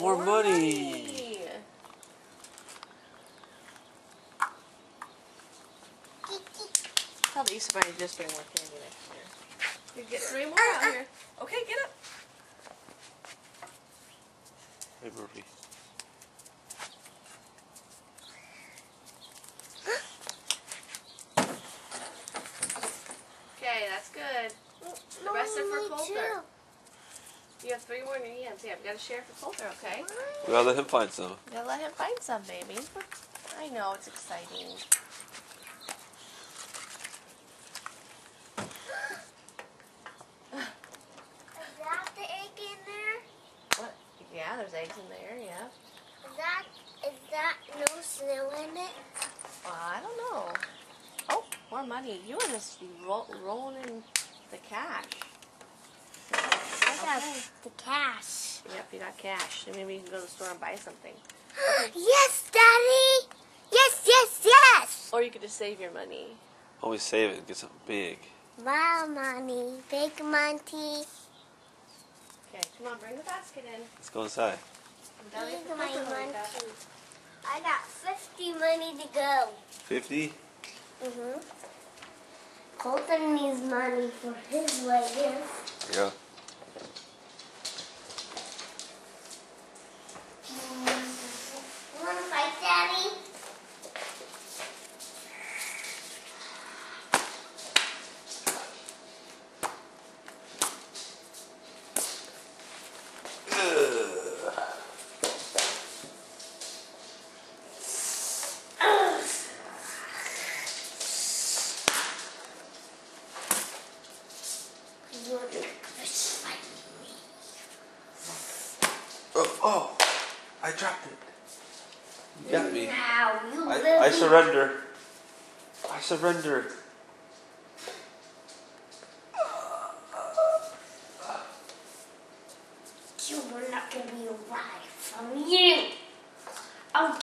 More money. Tell the Easter Bunny just bring more candy next year. You get 3 more out here. Okay, get up. Hey, Murphy. Okay, that's good. The rest are for Coulter. You have 3 more in your hands. Yeah, we gotta share for Coulter, okay? We gotta let him find some. You gotta let him find some, baby. I know, it's exciting. Is that the egg in there? What? Yeah, there's eggs in there, yeah. Is that no snow in it? I don't know. Oh, more money. You are just rolling in the cash. I got the cash. Yep, you got cash. And maybe you can go to the store and buy something. Yes, Daddy! Yes, yes, yes! Or you could just save your money. Always save it and get something big. My money, big money. Okay, come on, bring the basket in. Let's go inside. I'm Big down my here for money. Coulter. I got 50 money to go. 50? Mm-hmm. Colton needs money for his wages. Yeah. You want to fight, Daddy? You want to fight me? Oh, I dropped it. You got me. Now, you I surrender. I surrender.